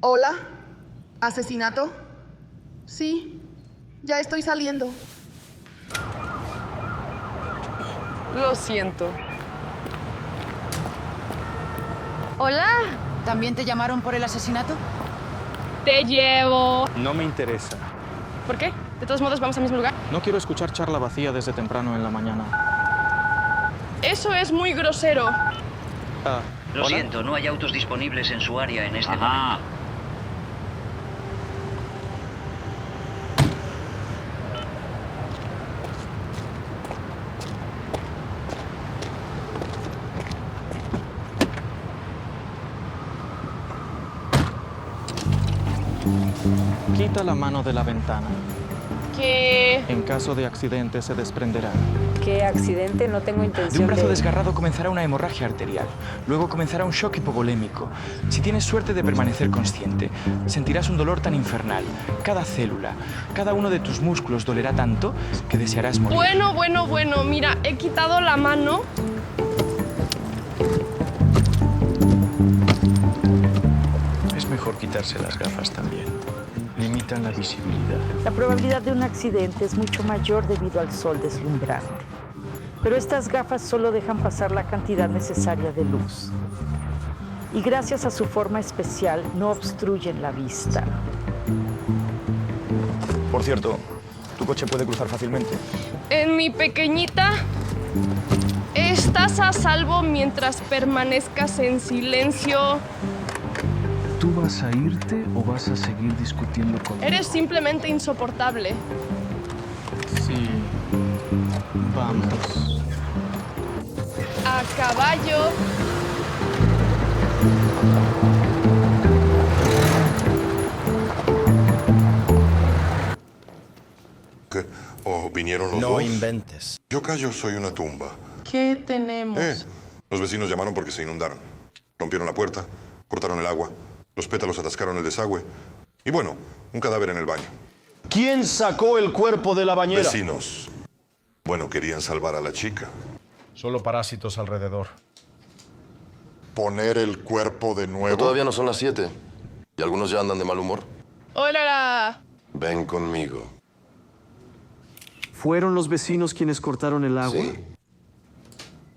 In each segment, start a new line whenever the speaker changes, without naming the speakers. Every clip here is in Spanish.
¿Hola? ¿Asesinato? Sí, ya estoy saliendo.
Lo siento.
Hola.
¿También te llamaron por el asesinato?
Te llevo.
No me interesa.
¿Por qué? De todos modos, vamos al mismo lugar.
No quiero escuchar charla vacía desde temprano en la mañana.
Eso es muy grosero.
Lo siento, no hay autos disponibles en su área en este momento.
Quita la mano de la ventana.
¿Qué?
En caso de accidente se desprenderá.
¿Qué accidente? No tengo
De
intención
un brazo desgarrado comenzará una hemorragia arterial. Luego comenzará un shock hipovolémico. Si tienes suerte de permanecer consciente, sentirás un dolor tan infernal. Cada célula, cada uno de tus músculos dolerá tanto que desearás morir.
Bueno. Mira, he quitado la mano.
Es mejor quitarse las gafas también. Limitan la visibilidad.
La probabilidad de un accidente es mucho mayor debido al sol deslumbrante. Pero estas gafas solo dejan pasar la cantidad necesaria de luz. Y gracias a su forma especial, no obstruyen la vista.
Por cierto, ¿tu coche puede cruzar fácilmente?
En mi pequeñita, estás a salvo mientras permanezcas en silencio.
¿Tú vas a irte o vas a seguir discutiendo conmigo?
Eres simplemente insoportable.
Sí. Vamos.
A caballo.
¿Qué? ¿O vinieron los dos?
No inventes.
Yo callo, soy una tumba.
¿Qué tenemos?
Los vecinos llamaron porque se inundaron. Rompieron la puerta, cortaron el agua, los pétalos atascaron el desagüe. Y bueno, un cadáver en el baño.
¿Quién sacó el cuerpo de la bañera?
Vecinos. Bueno, querían salvar a la chica.
Solo parásitos alrededor.
¿Poner el cuerpo de nuevo?
Pero todavía no son las 7. Y algunos ya andan de mal humor.
Hola.
Ven conmigo.
¿Fueron los vecinos quienes cortaron el agua?
Sí.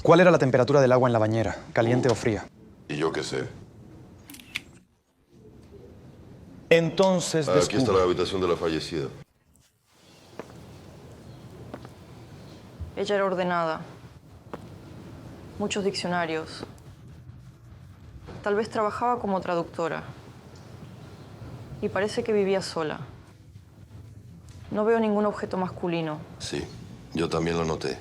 ¿Cuál era la temperatura del agua en la bañera? ¿Caliente o fría?
Y yo qué sé.
Entonces
Aquí está la habitación de la fallecida.
Ella era ordenada. Muchos diccionarios. Tal vez trabajaba como traductora. Y parece que vivía sola. No veo ningún objeto masculino.
Sí, yo también lo noté.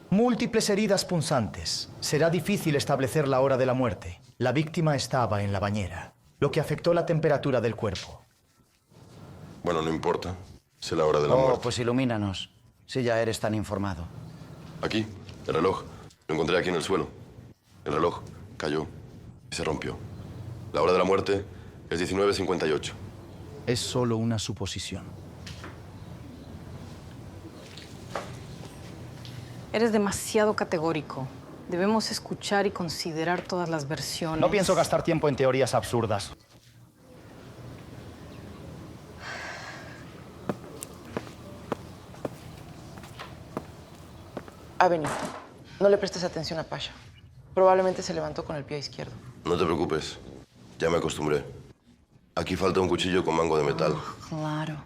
Múltiples heridas punzantes. Será difícil establecer la hora de la muerte. La víctima estaba en la bañera, lo que afectó la temperatura del cuerpo.
Bueno, no importa. Sé la hora de la muerte.
Pues ilumínanos, si ya eres tan informado.
Aquí, el reloj. Lo encontré aquí en el suelo. El reloj cayó y se rompió. La hora de la muerte es 19:58.
Es solo una suposición.
Eres demasiado categórico. Debemos escuchar y considerar todas las versiones.
No pienso gastar tiempo en teorías absurdas.
Aveni, no le prestes atención a Pasha. Probablemente se levantó con el pie izquierdo.
No te preocupes. Ya me acostumbré. Aquí falta un cuchillo con mango de metal.
Claro.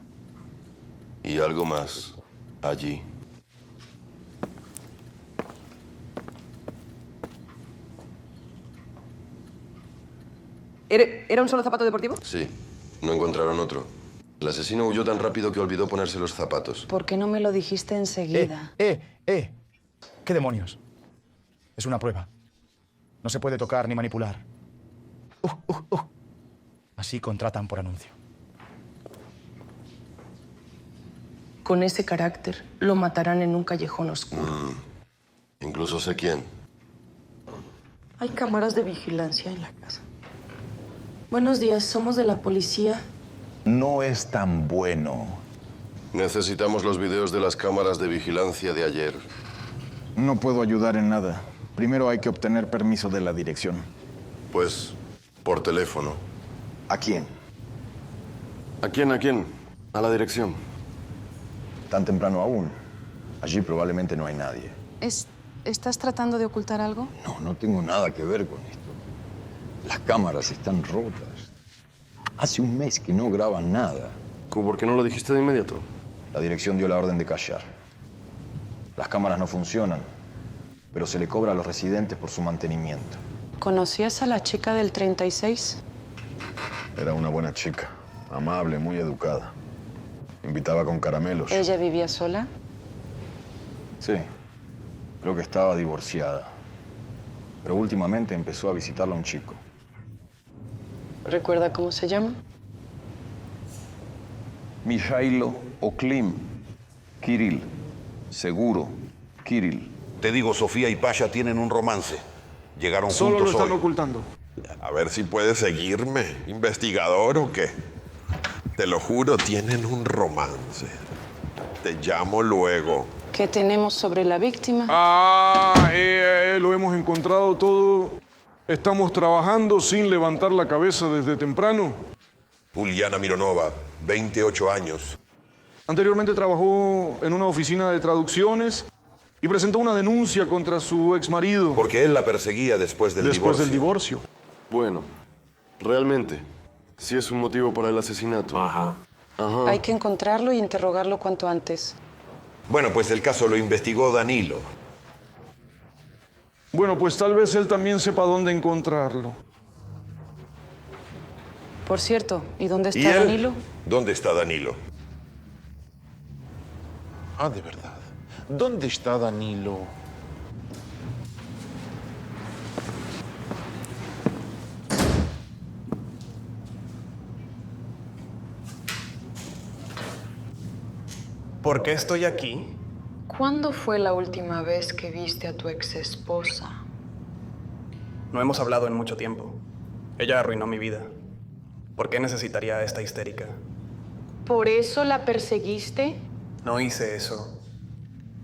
Y algo más. Allí.
¿Era un solo zapato deportivo?
Sí. No encontraron otro. El asesino huyó tan rápido que olvidó ponerse los zapatos.
¿Por qué no me lo dijiste enseguida?
¿Qué demonios? Es una prueba. No se puede tocar ni manipular. Así contratan por anuncio.
Con ese carácter, lo matarán en un callejón oscuro.
Incluso sé quién.
Hay cámaras de vigilancia en la casa. Buenos días, somos de la policía.
No es tan bueno.
Necesitamos los videos de las cámaras de vigilancia de ayer.
No puedo ayudar en nada. Primero hay que obtener permiso de la dirección.
Pues, por teléfono.
¿A quién?
¿A quién? ¿A quién? A la dirección.
¿Tan temprano aún? Allí probablemente no hay nadie.
¿Estás tratando de ocultar algo?
No, no tengo nada que ver con esto. Las cámaras están rotas. Hace un mes que no graban nada.
¿Por qué no lo dijiste de inmediato?
La dirección dio la orden de callar. Las cámaras no funcionan, pero se le cobra a los residentes por su mantenimiento.
¿Conocías a la chica del 36?
Era una buena chica, amable, muy educada. Invitaba con caramelos.
¿Ella vivía sola?
Sí, creo que estaba divorciada. Pero últimamente empezó a visitarla un chico.
¿Recuerda cómo se llama?
Mijailo Oklim. Kirill. Seguro. Kirill.
Te digo, Sofía y Pasha tienen un romance. Llegaron
Solo lo
juntos
están
hoy.
ocultando.
A ver si puedes seguirme, investigador o qué. Te lo juro, tienen un romance. Te llamo luego.
¿Qué tenemos sobre la víctima?
Lo hemos encontrado todo. Estamos trabajando sin levantar la cabeza desde temprano.
Uliana Mironova, 28 años.
Anteriormente trabajó en una oficina de traducciones y presentó una denuncia contra su exmarido.
Porque él la perseguía después del
divorcio.
Bueno, realmente, sí es un motivo para el asesinato.
Ajá.
Hay que encontrarlo y interrogarlo cuanto antes.
Bueno, pues el caso lo investigó Danilo.
Bueno, pues tal vez él también sepa dónde encontrarlo.
Por cierto, ¿y dónde
¿Y
está
él?
Danilo?
¿Dónde está Danilo?
Ah, de verdad. ¿Dónde está Danilo?
¿Por qué estoy aquí?
¿Cuándo fue la última vez que viste a tu ex esposa?
No hemos hablado en mucho tiempo. Ella arruinó mi vida. ¿Por qué necesitaría a esta histérica?
¿Por eso la perseguiste?
No hice eso.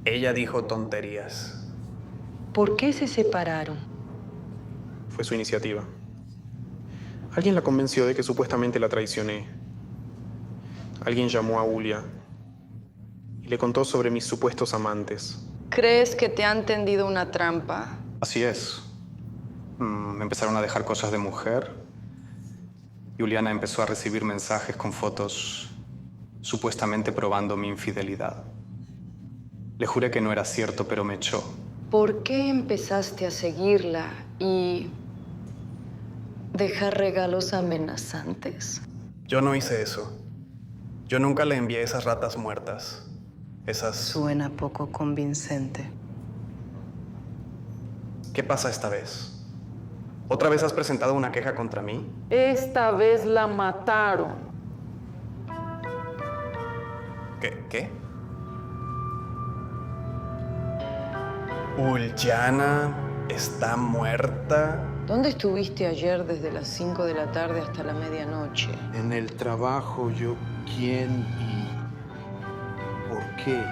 Ella dijo tonterías.
¿Por qué se separaron?
Fue su iniciativa. Alguien la convenció de que supuestamente la traicioné. Alguien llamó a Ulia y le contó sobre mis supuestos amantes.
¿Crees que te han tendido una trampa?
Así es. Me empezaron a dejar cosas de mujer. Y Uliana empezó a recibir mensajes con fotos supuestamente probando mi infidelidad. Le juré que no era cierto, pero me echó.
¿Por qué empezaste a seguirla y dejar regalos amenazantes?
Yo no hice eso. Yo nunca le envié esas ratas muertas. Esas...
Suena poco convincente.
¿Qué pasa esta vez? ¿Otra vez has presentado una queja contra mí?
Esta vez la mataron.
¿Qué? Uliana está muerta.
¿Dónde estuviste ayer desde las 5 de la tarde hasta la medianoche?
En el trabajo, yo, ¿quién y por qué?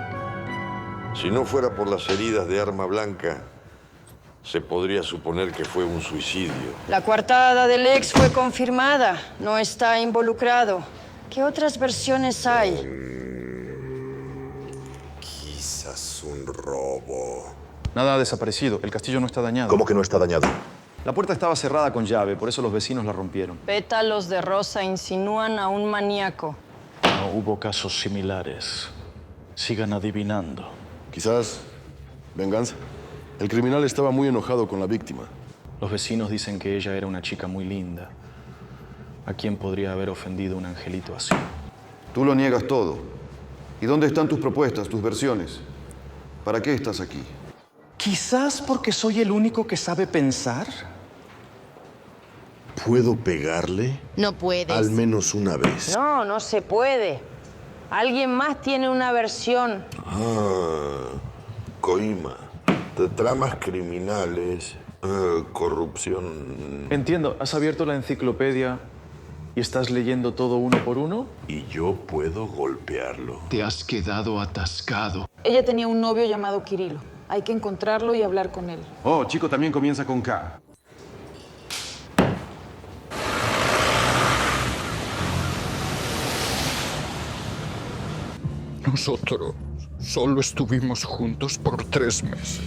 Si no fuera por las heridas de arma blanca, se podría suponer que fue un suicidio.
La coartada del ex fue confirmada. No está involucrado. ¿Qué otras versiones hay?
Quizás un robo.
Nada ha desaparecido. El castillo no está dañado.
¿Cómo que no está dañado?
La puerta estaba cerrada con llave, por eso los vecinos la rompieron.
Pétalos de rosa insinúan a un maníaco.
No hubo casos similares. Sigan adivinando.
Quizás venganza. El criminal estaba muy enojado con la víctima.
Los vecinos dicen que ella era una chica muy linda. ¿A quién podría haber ofendido un angelito así?
Tú lo niegas todo. ¿Y dónde están tus propuestas, tus versiones? ¿Para qué estás aquí?
Quizás porque soy el único que sabe pensar.
¿Puedo pegarle?
No puedes.
Al menos una vez.
No, no se puede. Alguien más tiene una versión.
Coima. De tramas criminales, corrupción.
Entiendo. ¿Has abierto la enciclopedia y estás leyendo todo uno por uno?
Y yo puedo golpearlo.
Te has quedado atascado.
Ella tenía un novio llamado Kirilo. Hay que encontrarlo y hablar con él.
Oh, chico también comienza con K.
Nosotros solo estuvimos juntos por 3 meses.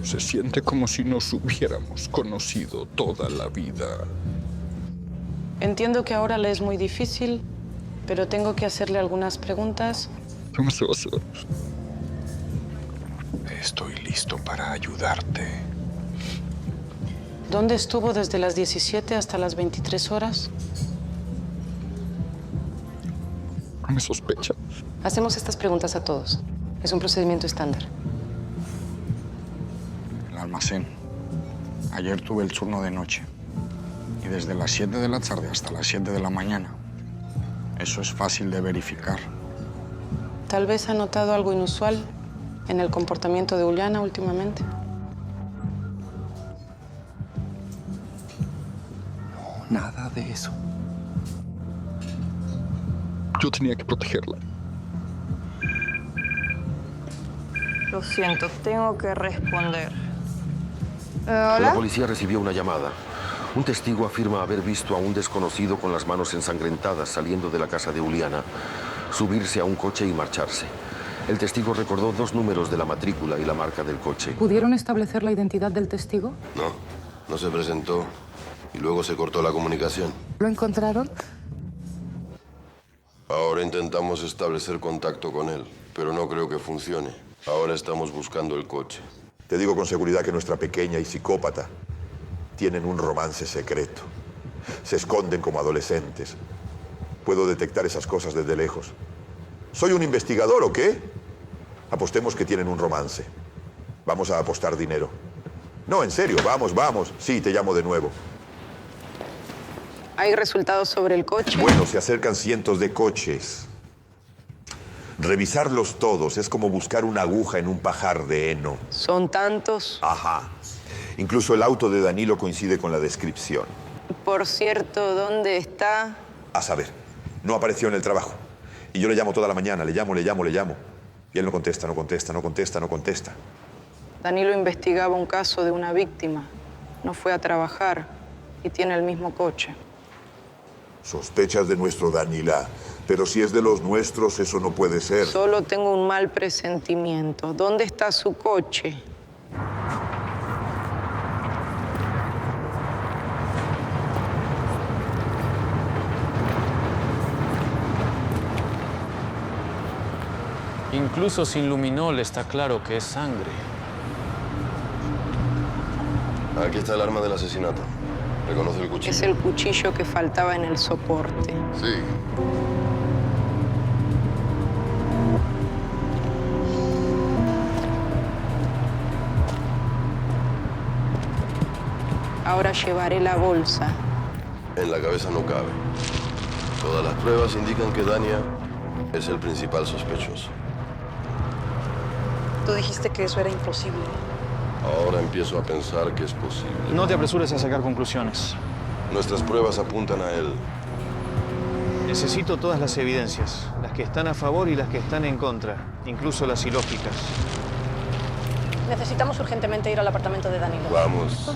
Se siente como si nos hubiéramos conocido toda la vida.
Entiendo que ahora le es muy difícil, pero tengo que hacerle algunas preguntas.
Estoy listo para ayudarte.
¿Dónde estuvo desde las 17 hasta las 23 horas?
No me sospecha.
Hacemos estas preguntas a todos. Es un procedimiento estándar.
El almacén. Ayer tuve el turno de noche. Y desde las 7 de la tarde hasta las 7 de la mañana. Eso es fácil de verificar.
Tal vez ha notado algo inusual en el comportamiento de Uliana últimamente.
No, nada de eso. Yo tenía que protegerla.
Lo siento, tengo que responder.
La policía recibió una llamada. Un testigo afirma haber visto a un desconocido con las manos ensangrentadas saliendo de la casa de Uliana, subirse a un coche y marcharse. El testigo recordó 2 números de la matrícula y la marca del coche.
¿Pudieron establecer la identidad del testigo?
No se presentó y luego se cortó la comunicación.
¿Lo encontraron?
Ahora intentamos establecer contacto con él, pero no creo que funcione. Ahora estamos buscando el coche.
Te digo con seguridad que nuestra pequeña y psicópata tienen un romance secreto. Se esconden como adolescentes. Puedo detectar esas cosas desde lejos. ¿Soy un investigador o qué? Apostemos que tienen un romance. Vamos a apostar dinero. No, en serio, vamos, vamos. Sí, te llamo de nuevo.
¿Hay resultados sobre el coche?
Bueno, se acercan cientos de coches. Revisarlos todos es como buscar una aguja en un pajar de heno.
¿Son tantos?
Ajá. Incluso el auto de Danilo coincide con la descripción.
Por cierto, ¿dónde está?
A saber, no apareció en el trabajo. Y yo le llamo toda la mañana, le llamo. Y él no contesta.
Danilo investigaba un caso de una víctima. No fue a trabajar y tiene el mismo coche.
Sospechas de nuestro Danila, pero si es de los nuestros, eso no puede ser.
Solo tengo un mal presentimiento. ¿Dónde está su coche?
Incluso sin luminol está claro que es sangre.
Aquí está el arma del asesinato. ¿Reconoce el cuchillo?
Es el cuchillo que faltaba en el soporte.
Sí.
Ahora llevaré la bolsa.
En la cabeza no cabe. Todas las pruebas indican que Dania es el principal sospechoso.
Tú dijiste que eso era imposible.
Ahora empiezo a pensar que es posible.
No te apresures a sacar conclusiones.
Nuestras pruebas apuntan a él.
Necesito todas las evidencias, las que están a favor y las que están en contra, incluso las ilógicas.
Necesitamos urgentemente ir al apartamento de Danilo.
Vamos.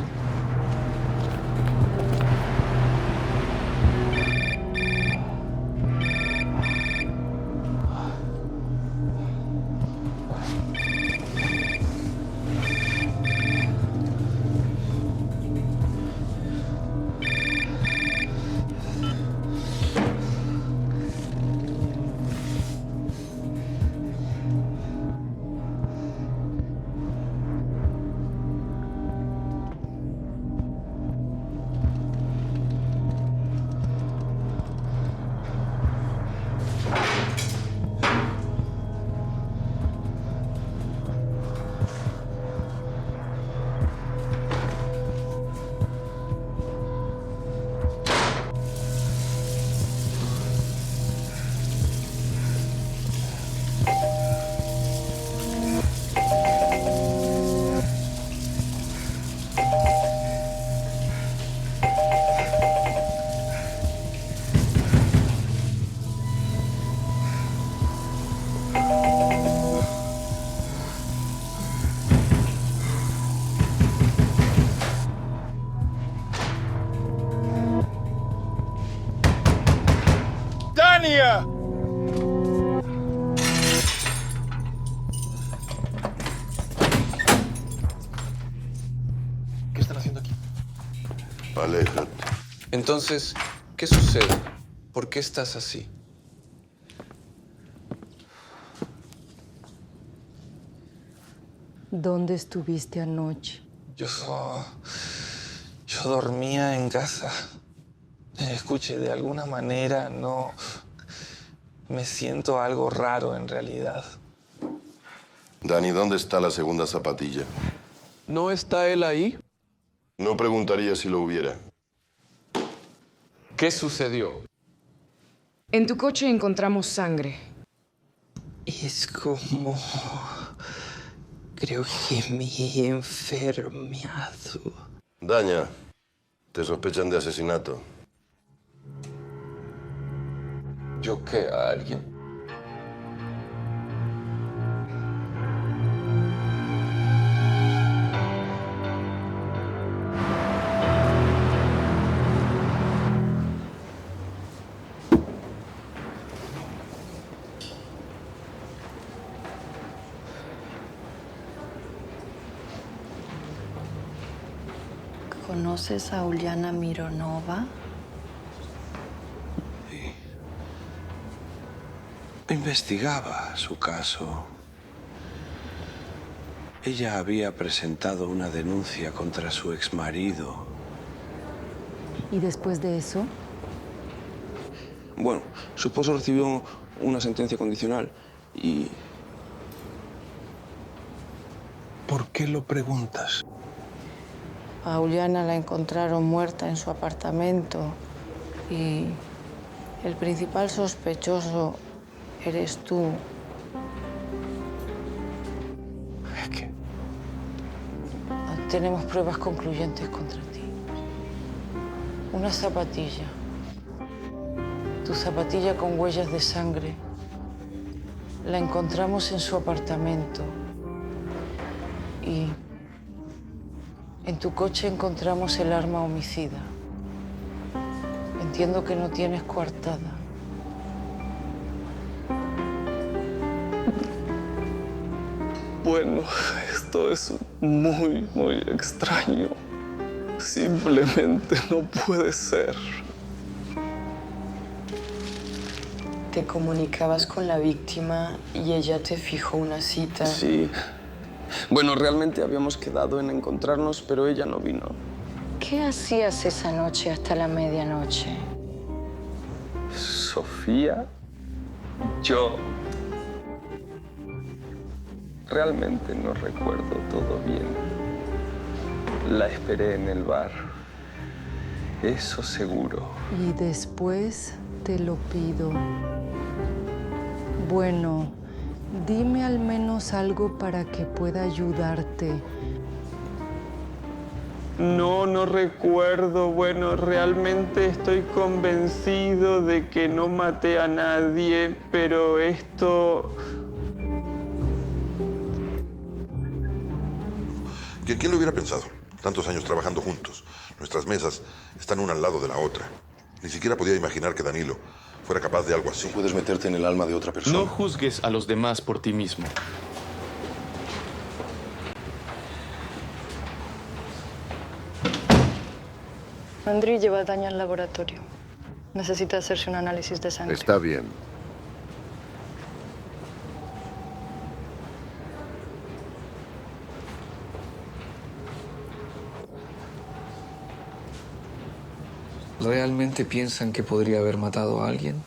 Entonces, ¿qué sucede? ¿Por qué estás así?
¿Dónde estuviste anoche?
Yo dormía en casa. Escuche, de alguna manera no... Me siento algo raro en realidad.
Dani, ¿dónde está la segunda zapatilla?
¿No está él ahí?
No preguntaría si lo hubiera.
¿Qué sucedió?
En tu coche encontramos sangre.
Es como... Creo que me he enfermado.
Daña, te sospechan de asesinato.
¿Yo qué? ¿A alguien?
¿Conoces a Uliana Mironova?
Investigaba su caso. Ella había presentado una denuncia contra su exmarido.
¿Y después de eso?
Bueno, su esposo recibió una sentencia condicional y...
¿Por qué lo preguntas?
A Uliana la encontraron muerta en su apartamento y el principal sospechoso eres tú.
¿Qué?
No tenemos pruebas concluyentes contra ti. Una zapatilla. Tu zapatilla con huellas de sangre. La encontramos en su apartamento. Y en tu coche encontramos el arma homicida. Entiendo que no tienes coartada.
Bueno, esto es muy, muy extraño. Simplemente no puede ser.
Te comunicabas con la víctima y ella te fijó una cita.
Sí. Bueno, realmente habíamos quedado en encontrarnos, pero ella no vino.
¿Qué hacías esa noche hasta la medianoche?
Sofía, yo realmente no recuerdo todo bien. La esperé en el bar, eso seguro.
Y después te lo pido. Bueno, dime al menos algo para que pueda ayudarte.
No recuerdo. Bueno, realmente estoy convencido de que no maté a nadie, pero esto...
¿Quién lo hubiera pensado? Tantos años trabajando juntos. Nuestras mesas están una al lado de la otra. Ni siquiera podía imaginar que Danilo fuera capaz de algo así.
No puedes meterte en el alma de otra persona.
No juzgues a los demás por ti mismo.
Andriy lleva a Daña al laboratorio. Necesita hacerse un análisis de sangre.
Está bien.
¿Realmente piensan que podría haber matado a alguien?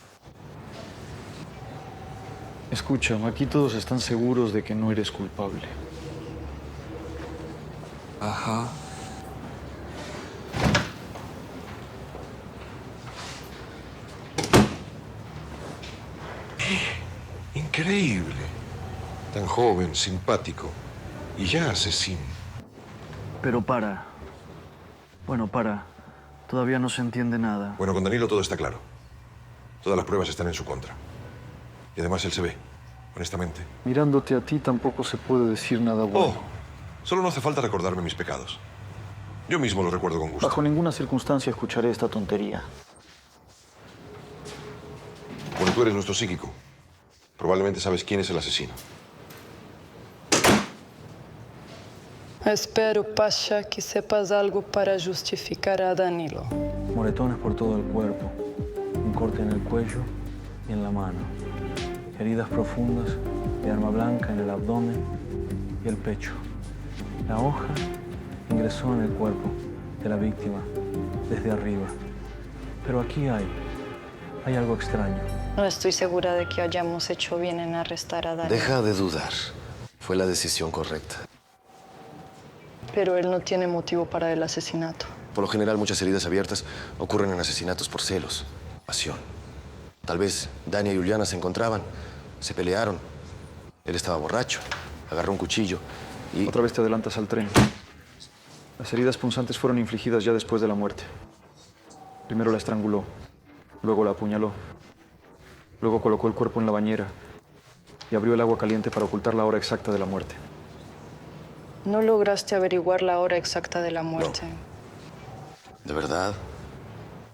Escucha, aquí todos están seguros de que no eres culpable.
Ajá.
Increíble. Tan joven, simpático y ya asesino.
Pero para. Bueno, para. Todavía no se entiende nada.
Bueno, con Danilo todo está claro. Todas las pruebas están en su contra. Y además él se ve, honestamente.
Mirándote a ti tampoco se puede decir nada bueno.
Oh, solo no hace falta recordarme mis pecados. Yo mismo los recuerdo con gusto.
Bajo ninguna circunstancia escucharé esta tontería.
Bueno, tú eres nuestro psíquico. Probablemente sabes quién es el asesino.
Espero, Pasha, que sepas algo para justificar a Danilo.
moretones por todo el cuerpo, un corte en el cuello y en la mano, heridas profundas de arma blanca en el abdomen y el pecho. La hoja ingresó en el cuerpo de la víctima desde arriba. Pero aquí hay algo extraño.
No estoy segura de que hayamos hecho bien en arrestar a Dani.
Deja de dudar. Fue la decisión correcta.
Pero él no tiene motivo para el asesinato.
Por lo general, muchas heridas abiertas ocurren en asesinatos por celos, pasión. Tal vez Dani y Juliana se encontraban, se pelearon. Él estaba borracho, agarró un cuchillo y...
Otra vez te adelantas al tren. Las heridas punzantes fueron infligidas ya después de la muerte. Primero la estranguló, luego la apuñaló, luego colocó el cuerpo en la bañera y abrió el agua caliente para ocultar la hora exacta de la muerte.
¿No lograste averiguar la hora exacta de la muerte?
¿De verdad?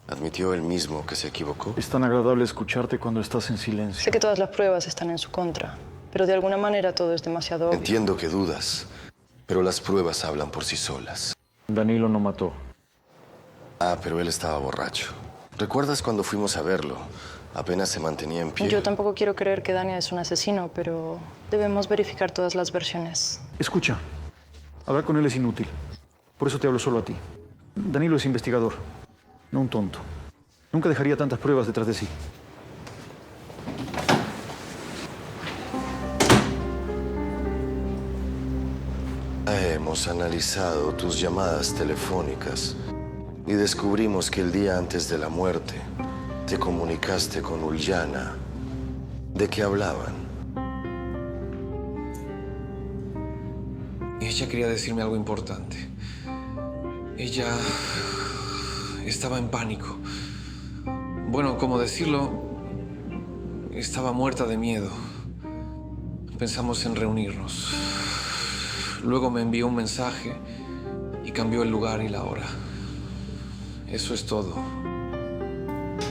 ¿Admitió él mismo que se equivocó?
Es tan agradable escucharte cuando estás en silencio.
Sé que todas las pruebas están en su contra, pero de alguna manera todo es demasiado obvio.
Entiendo que dudas, pero las pruebas hablan por sí solas.
Danilo no mató.
Ah, pero él estaba borracho. ¿Recuerdas cuando fuimos a verlo? Apenas se mantenía en pie.
Yo tampoco quiero creer que Dani es un asesino, pero debemos verificar todas las versiones.
Escucha, hablar con él es inútil. Por eso te hablo solo a ti. Danilo es investigador, no un tonto. Nunca dejaría tantas pruebas detrás de sí.
Hemos analizado tus llamadas telefónicas y descubrimos que el día antes de la muerte te comunicaste con Ulyana. ¿De qué hablaban?
Ella quería decirme algo importante. Ella estaba en pánico. Bueno, ¿cómo decirlo? Estaba muerta de miedo. Pensamos en reunirnos. Luego me envió un mensaje y cambió el lugar y la hora. Eso es todo.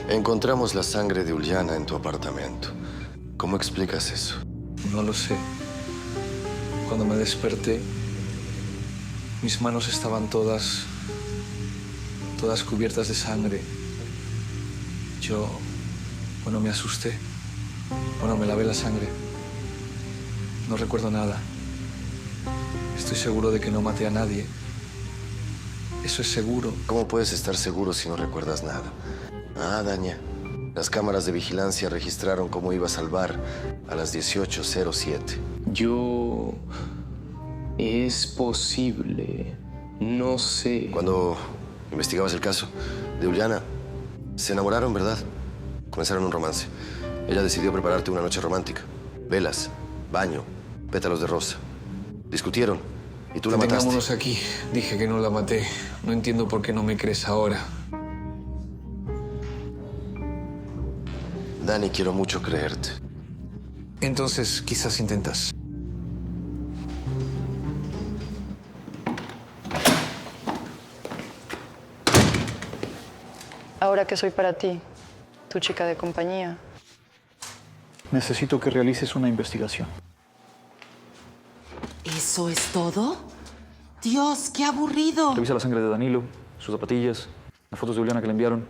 Encontramos la sangre de Ulyana en tu apartamento. ¿Cómo explicas eso?
No lo sé. Cuando me desperté, mis manos estaban todas cubiertas de sangre. Yo, me asusté. Me lavé la sangre. No recuerdo nada. Estoy seguro de que no maté a nadie. Eso es seguro.
¿Cómo puedes estar seguro si no recuerdas nada? Ah, Daña. Las cámaras de vigilancia registraron cómo ibas al bar a las 18:07.
Es posible. No sé.
Cuando investigabas el caso de Ulyana, se enamoraron, ¿verdad? Comenzaron un romance. Ella decidió prepararte una noche romántica. Velas, baño, pétalos de rosa. Discutieron y tú la mataste.
Detengámonos aquí. Dije que no la maté. No entiendo por qué no me crees ahora.
Dani, quiero mucho creerte.
Entonces, quizás intentas.
Ahora que soy para ti, tu chica de compañía.
Necesito que realices una investigación.
¿Eso es todo? Dios, qué aburrido.
Revisa la sangre de Danilo, sus zapatillas, las fotos de Ulyana que le enviaron,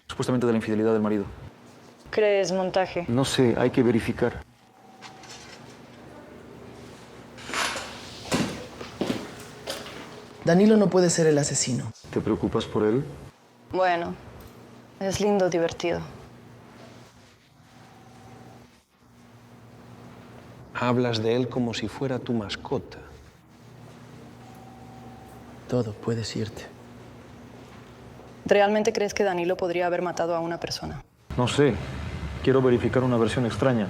supuestamente de la infidelidad del marido.
¿Crees montaje?
No sé, hay que verificar.
Danilo no puede ser el asesino.
¿Te preocupas por él?
Bueno, es lindo, divertido.
Hablas de él como si fuera tu mascota.
Todo puedes irte.
¿Realmente crees que Danilo podría haber matado a una persona?
No sé. Quiero verificar una versión extraña.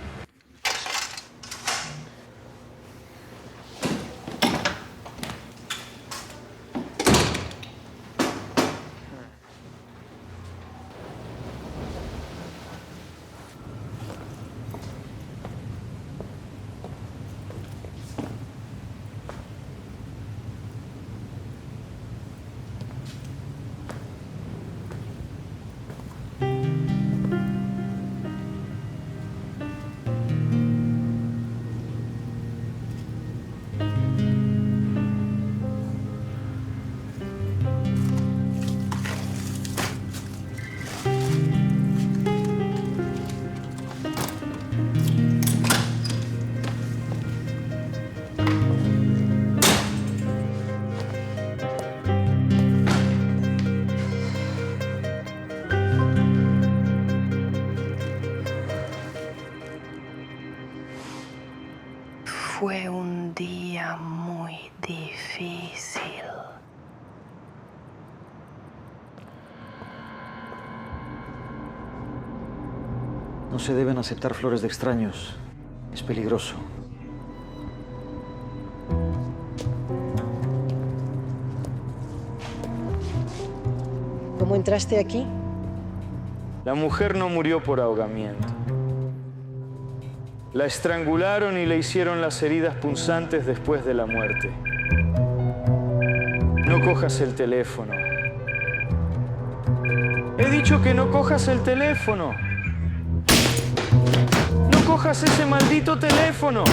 Fue un día muy difícil.
No se deben aceptar flores de extraños. Es peligroso.
¿Cómo entraste aquí?
La mujer no murió por ahogamiento. La estrangularon y le hicieron las heridas punzantes después de la muerte. No cojas el teléfono. He dicho que no cojas el teléfono. ¡No cojas ese maldito teléfono!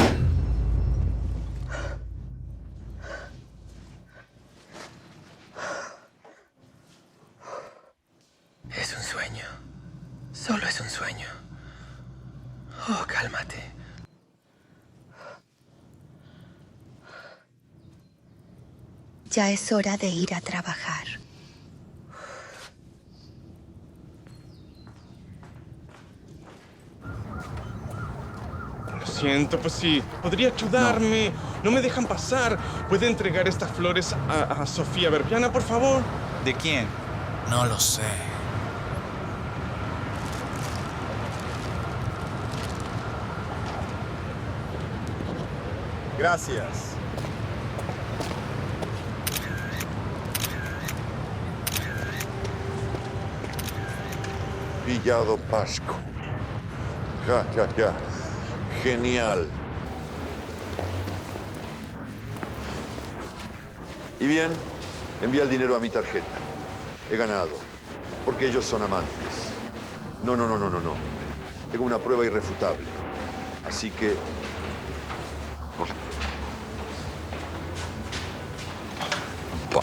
Es un sueño. Solo es un sueño. Oh, cálmate.
Ya es hora de ir a trabajar.
Lo siento, pues sí. ¿Podría ayudarme? No me dejan pasar. ¿Puede entregar estas flores a Sofía Verpiana, por favor?
¿De quién?
No lo sé.
Gracias. Villado Pasco. Ya. Genial. Y bien, envía el dinero a mi tarjeta. He ganado. Porque ellos son amantes. No. Tengo una prueba irrefutable. Así que...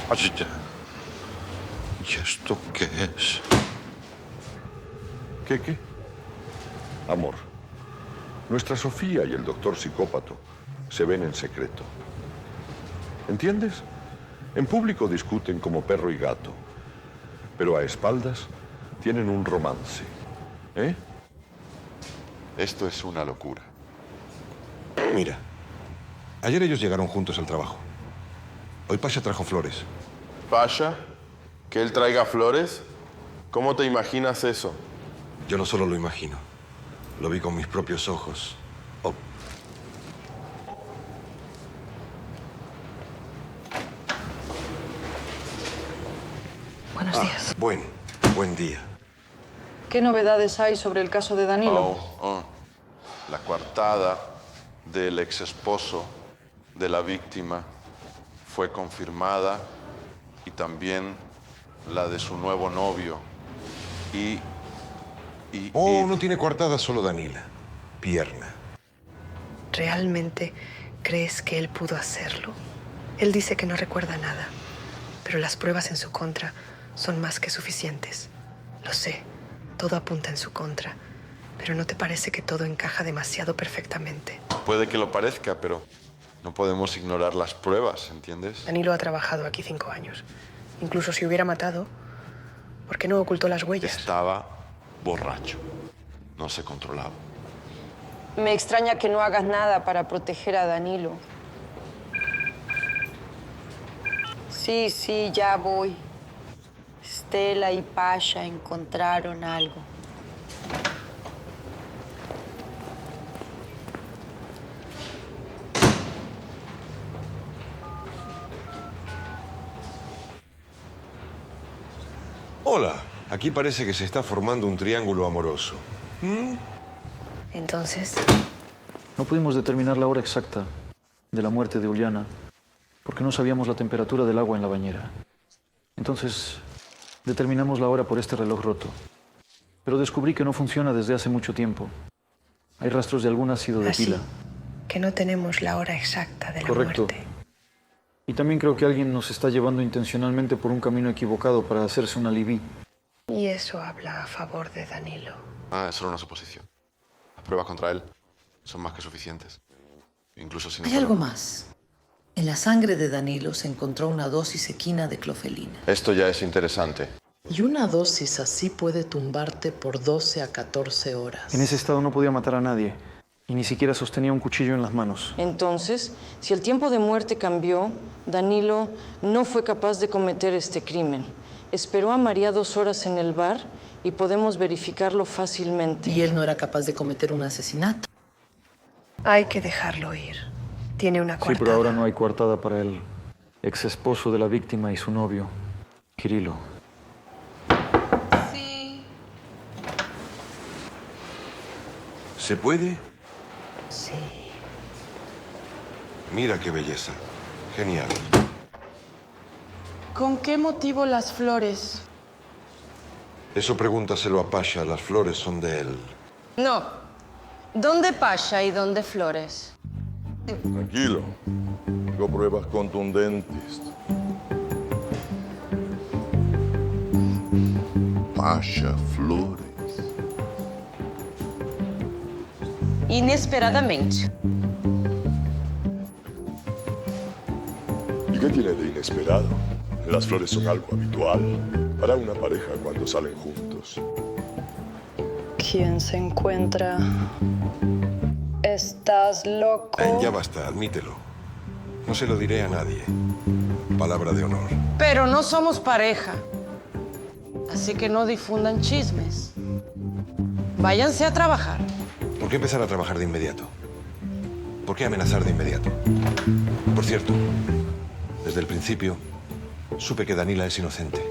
Vaya. ¿Y esto qué es?
¿Qué? Amor, nuestra Sofía y el doctor psicópato se ven en secreto. ¿Entiendes? En público discuten como perro y gato, pero a espaldas tienen un romance. ¿Eh? Esto es una locura.
Mira, ayer ellos llegaron juntos al trabajo. Hoy Pasha trajo flores.
¿Pasha? ¿Que él traiga flores? ¿Cómo te imaginas eso?
Yo no solo lo imagino, lo vi con mis propios ojos. Oh.
Buenos días.
Buen día.
¿Qué novedades hay sobre el caso de Danilo?
La coartada del ex esposo de la víctima fue confirmada y también la de su nuevo novio.
No tiene coartada solo Danila. Pierna.
¿Realmente crees que él pudo hacerlo? Él dice que no recuerda nada, pero las pruebas en su contra son más que suficientes. Lo sé, todo apunta en su contra, pero ¿no te parece que todo encaja demasiado perfectamente?
Puede que lo parezca, pero no podemos ignorar las pruebas, ¿entiendes?
Danilo ha trabajado aquí 5 años. Incluso si hubiera matado, ¿por qué no ocultó las huellas?
Estaba borracho. No se controlaba.
Me extraña que no hagas nada para proteger a Danilo. Sí, ya voy. Stella y Pasha encontraron algo.
Hola, aquí parece que se está formando un triángulo amoroso.
Entonces...
No pudimos determinar la hora exacta de la muerte de Uliana porque no sabíamos la temperatura del agua en la bañera. Entonces, determinamos la hora por este reloj roto. Pero descubrí que no funciona desde hace mucho tiempo. Hay rastros de algún ácido de pila.
que no tenemos la hora exacta de la
Correcto.
muerte.
Y también creo que alguien nos está llevando intencionalmente por un camino equivocado para hacerse un alibí.
Y eso habla a favor de Danilo.
Es solo una suposición. Las pruebas contra él son más que suficientes. Incluso sin...
Hay algo más. En la sangre de Danilo se encontró una dosis equina de clofelina.
Esto ya es interesante.
Y una dosis así puede tumbarte por 12 a 14 horas.
En ese estado no podía matar a nadie. Y ni siquiera sostenía un cuchillo en las manos.
Entonces, si el tiempo de muerte cambió, Danilo no fue capaz de cometer este crimen. Esperó a María 2 horas en el bar y podemos verificarlo fácilmente.
Y él no era capaz de cometer un asesinato.
Hay que dejarlo ir. Tiene una coartada.
Sí, pero ahora no hay coartada para el ex esposo de la víctima y su novio, Kirilo.
Sí.
¿Se puede?
Sí.
Mira qué belleza. Genial.
¿Con qué motivo las flores?
Eso pregúntaselo a Pasha. Las flores son de él.
No. ¿Dónde Pasha y dónde Flores?
Tranquilo. Tengo pruebas contundentes. Pasha Flores.
Inesperadamente.
¿Y qué tiene de inesperado? Las flores son algo habitual para una pareja cuando salen juntos.
¿Quién se encuentra? ¿Estás loco?
Ya basta, admítelo. No se lo diré a nadie. Palabra de honor.
Pero no somos pareja. Así que no difundan chismes. Váyanse a trabajar.
¿Por qué empezar a trabajar de inmediato? ¿Por qué amenazar de inmediato? Por cierto, desde el principio supe que Danila es inocente.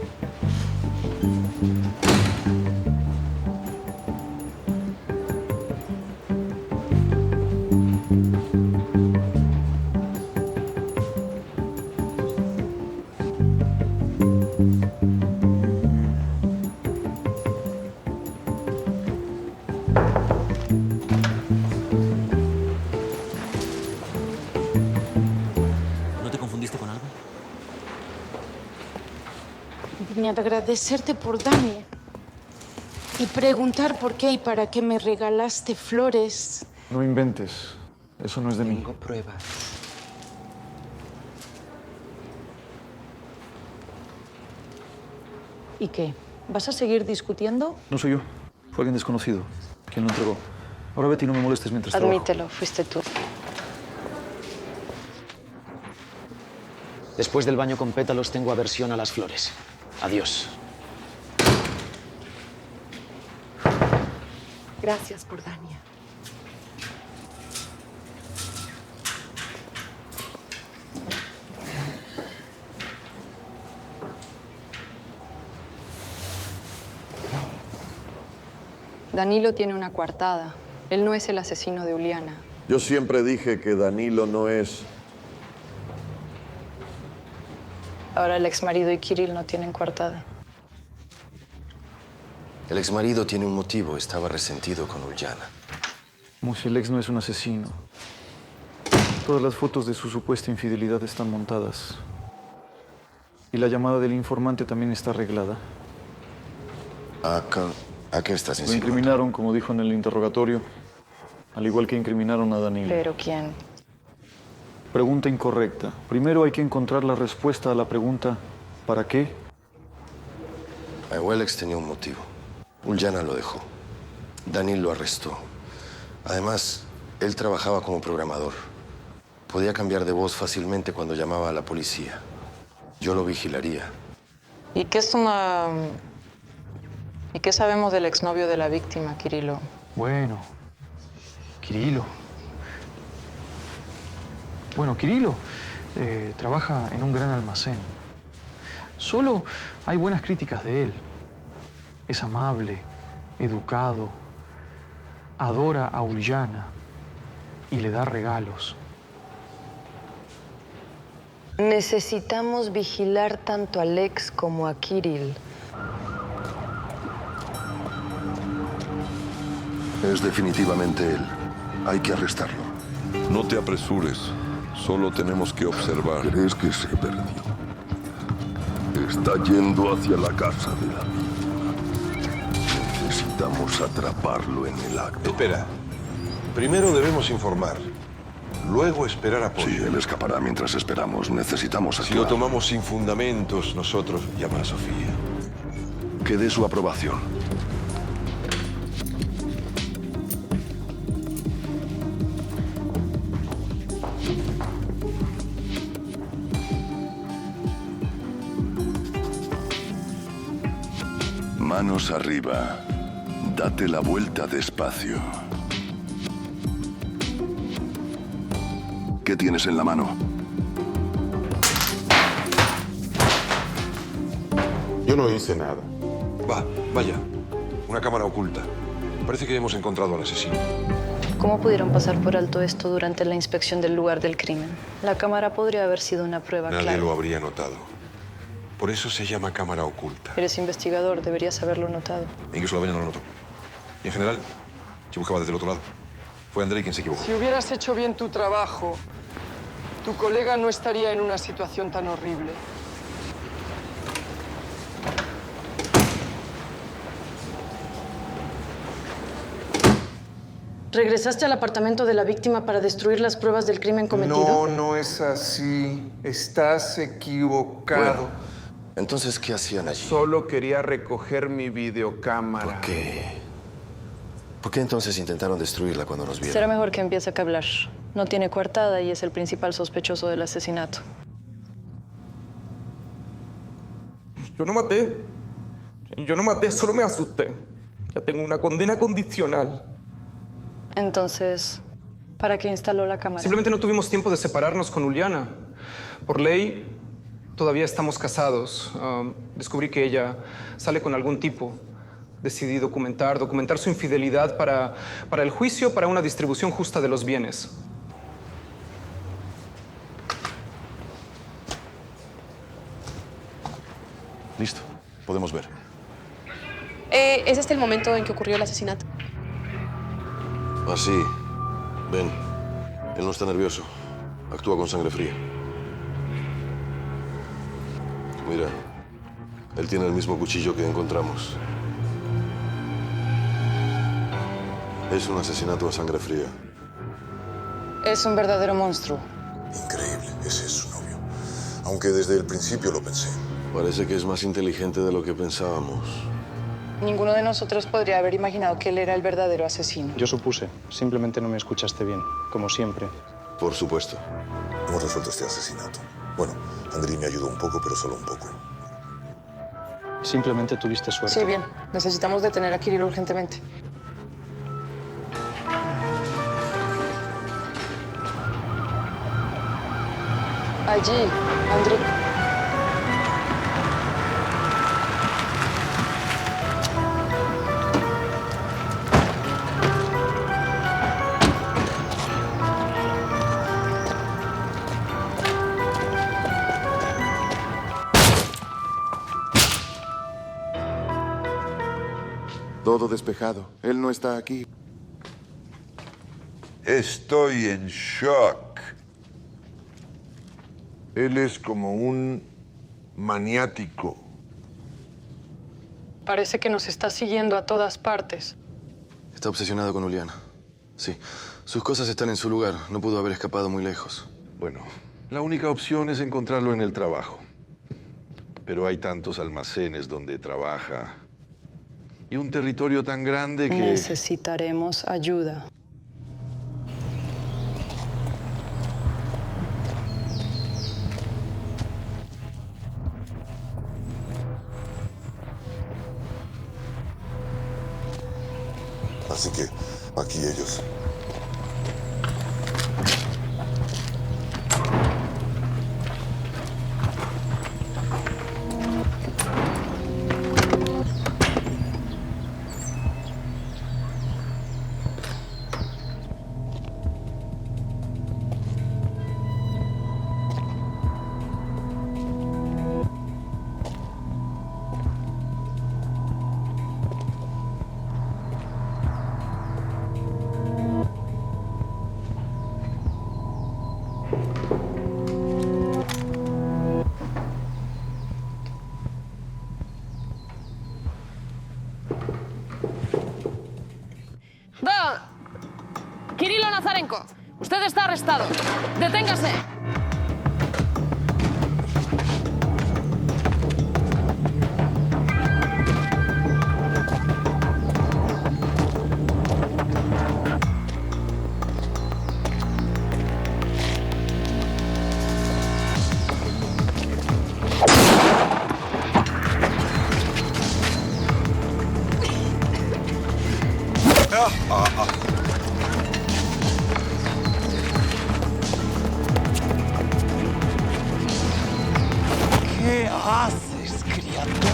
Vine a agradecerte por Dani y preguntar por qué y para qué me regalaste flores.
No inventes. Eso no es de mí.
Tengo pruebas.
¿Y qué? ¿Vas a seguir discutiendo?
No soy yo. Fue alguien desconocido. ¿Quién lo entregó? Ahora vete y no me molestes mientras trabajo.
Admítelo, fuiste tú.
Después del baño con pétalos tengo aversión a las flores. Adiós.
Gracias por Dania.
Danilo tiene una coartada. Él no es el asesino de Uliana.
Yo siempre dije que Danilo no es...
Ahora el exmarido y Kirill no tienen coartada.
El exmarido tiene un motivo. Estaba resentido con Uliana.
Como si el ex no es un asesino. Todas las fotos de su supuesta infidelidad están montadas. Y la llamada del informante también está arreglada.
¿A qué estás
Lo
insinuando?
incriminaron, como dijo en el interrogatorio, al igual que incriminaron a Danilo.
¿Pero quién?
Pregunta incorrecta. Primero hay que encontrar la respuesta a la pregunta ¿para qué?
Welex tenía un motivo. Uliana lo dejó. Danilo lo arrestó. Además, él trabajaba como programador. Podía cambiar de voz fácilmente cuando llamaba a la policía. Yo lo vigilaría.
¿Y qué sabemos del exnovio de la víctima, Kirilo?
Bueno, Kirilo. Bueno, Kirilo trabaja en un gran almacén. Solo hay buenas críticas de él. Es amable, educado, adora a Uliana y le da regalos.
Necesitamos vigilar tanto a Lex como a Kirill.
Es definitivamente él. Hay que arrestarlo. No te apresures. Solo tenemos que observar. ¿Crees que se perdió? Está yendo hacia la casa de la víctima. Necesitamos atraparlo en el acto.
Espera. Primero debemos informar. Luego esperar apoyo.
Sí, él escapará mientras esperamos. Necesitamos actuar.
Si lo tomamos sin fundamentos, nosotros llama a Sofía.
Que dé su aprobación. Manos arriba. Date la vuelta despacio. ¿Qué tienes en la mano?
Yo no hice nada. Vaya. Una cámara oculta. Parece que hemos encontrado al asesino.
¿Cómo pudieron pasar por alto esto durante la inspección del lugar del crimen? La cámara podría haber sido una prueba
Nadie
clara.
lo habría notado. Por eso se llama cámara oculta.
Eres investigador, deberías haberlo notado.
Incluso la Beña no lo notó. Y en general, se buscaba desde el otro lado. Fue Andrei quien se equivocó.
Si hubieras hecho bien tu trabajo, tu colega no estaría en una situación tan horrible.
¿Regresaste al apartamento de la víctima para destruir las pruebas del crimen cometido?
No, no es así. Estás equivocado.
Bueno, entonces, ¿qué hacían allí?
Solo quería recoger mi videocámara.
¿Por qué? ¿Por qué entonces intentaron destruirla cuando nos vieron?
Será mejor que empiece a hablar. No tiene coartada y es el principal sospechoso del asesinato.
Yo no maté. Yo no maté, solo me asusté. Ya tengo una condena condicional.
Entonces, ¿para qué instaló la cámara?
Simplemente no tuvimos tiempo de separarnos con Uliana. Por ley, todavía estamos casados. Descubrí que ella sale con algún tipo. Decidí documentar su infidelidad para el juicio, para una distribución justa de los bienes.
Listo. Podemos ver.
¿Es este el momento en que ocurrió el asesinato?
Así. Ven. Él no está nervioso. Actúa con sangre fría. Mira. Él tiene el mismo cuchillo que encontramos. Es un asesinato a sangre fría.
Es un verdadero monstruo.
Increíble. Ese es su novio. Aunque desde el principio lo pensé.
Parece que es más inteligente de lo que pensábamos.
Ninguno de nosotros podría haber imaginado que él era el verdadero asesino.
Yo supuse. Simplemente no me escuchaste bien, como siempre.
Por supuesto.
Hemos resuelto este asesinato. Bueno, Andrei me ayudó un poco, pero solo un poco.
Simplemente tuviste suerte.
Sí, bien. Necesitamos detener a Kirill urgentemente. Allí, Andrei.
Todo despejado. Él no está aquí.
Estoy en shock. Él es como un maniático.
Parece que nos está siguiendo a todas partes.
Está obsesionado con Uliana. Sí. Sus cosas están en su lugar. No pudo haber escapado muy lejos.
Bueno, la única opción es encontrarlo en el trabajo. Pero hay tantos almacenes donde trabaja. Y un territorio tan grande que...
Necesitaremos ayuda.
Así que aquí ellos.
Kirilo Nazarenko, usted está arrestado. Deténgase.
¿Qué haces, criatura?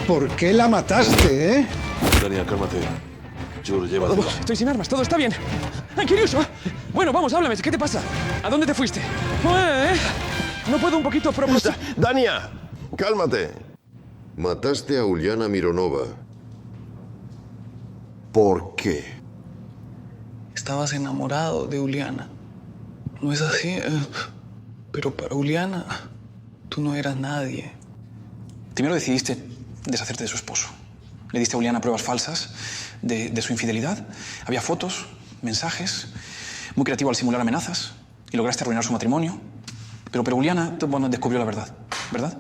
¿Por qué la mataste, eh?
Daniel, cálmate. Jur, llévatelo.
Estoy sin armas, todo está bien. ¡Ay, Kiriuso! Bueno, vamos, háblame, ¿qué te pasa? ¿A dónde te fuiste? No puedo un poquito
Dania, cálmate. Mataste a Uliana Mironova. ¿Por qué?
Estabas enamorado de Uliana. ¿No es así? Pero para Uliana, tú no eras nadie. Primero decidiste deshacerte de su esposo. Le diste a Uliana pruebas falsas de su infidelidad. Había fotos, mensajes, muy creativo al simular amenazas y lograste arruinar su matrimonio. Pero Uliana, bueno, descubrió la verdad, ¿verdad?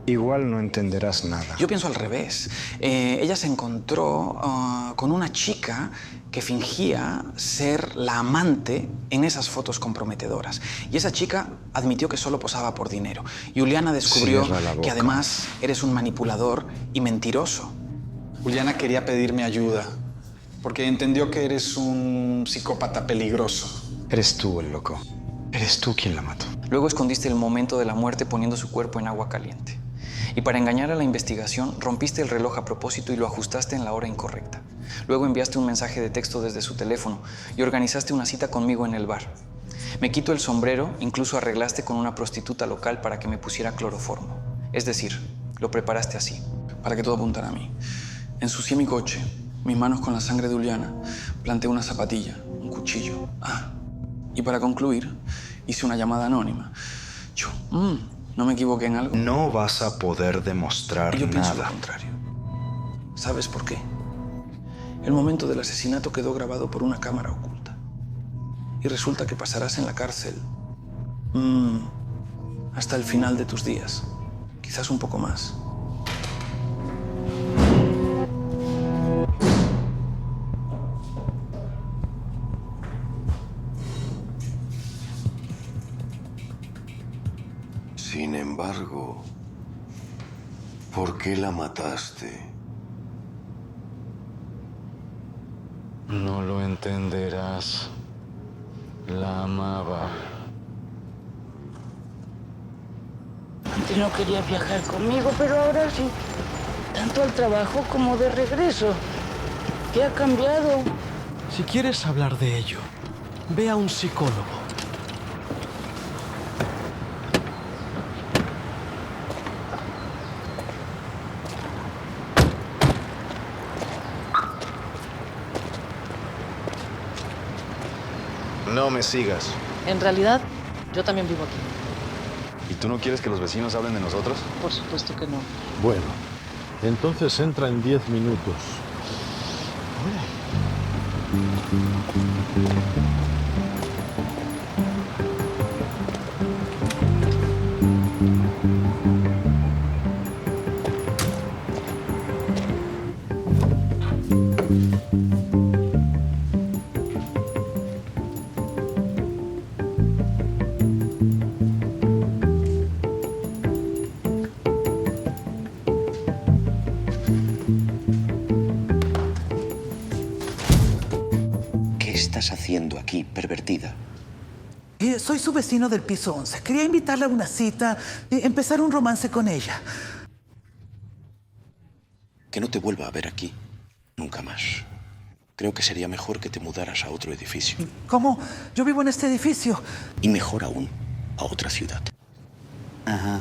Igual no entenderás nada.
Yo pienso al revés. Ella se encontró con una chica que fingía ser la amante en esas fotos comprometedoras. Y esa chica admitió que solo posaba por dinero. Y Uliana descubrió que además eres un manipulador y mentiroso.
Uliana quería pedirme ayuda porque entendió que eres un psicópata peligroso.
Eres tú el loco. Eres tú quien la mató.
Luego escondiste el momento de la muerte poniendo su cuerpo en agua caliente. Y para engañar a la investigación, rompiste el reloj a propósito y lo ajustaste en la hora incorrecta. Luego enviaste un mensaje de texto desde su teléfono y organizaste una cita conmigo en el bar. Me quito el sombrero, incluso arreglaste con una prostituta local para que me pusiera cloroformo. Es decir, lo preparaste así, para que todo apuntara a mí. Ensucié mi coche, mis manos con la sangre de Uliana, planté una zapatilla, un cuchillo. Y para concluir, hice una llamada anónima. ¿No me equivoqué en algo?
No vas a poder demostrar
Yo pienso
nada.
lo contrario. ¿Sabes por qué? El momento del asesinato quedó grabado por una cámara oculta. Y resulta que pasarás en la cárcel hasta el final de tus días. Quizás un poco más.
Sin embargo, ¿por qué la mataste?
No lo entenderás. La amaba.
Antes no quería viajar conmigo, pero ahora sí. Tanto al trabajo como de regreso. ¿Qué ha cambiado?
Si quieres hablar de ello, ve a un psicólogo.
No me sigas.
En realidad, yo también vivo aquí.
¿Y tú no quieres que los vecinos hablen de nosotros?
Por supuesto que no.
Bueno, entonces entra en 10 minutos.
¿Qué estás haciendo aquí, pervertida?
Soy su vecino del piso 11. Quería invitarla a una cita y empezar un romance con ella.
Que no te vuelva a ver aquí. Nunca más. Creo que sería mejor que te mudaras a otro edificio.
¿Cómo? Yo vivo en este edificio.
Y mejor aún, a otra ciudad.
Ajá.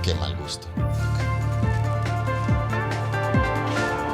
Qué mal gusto.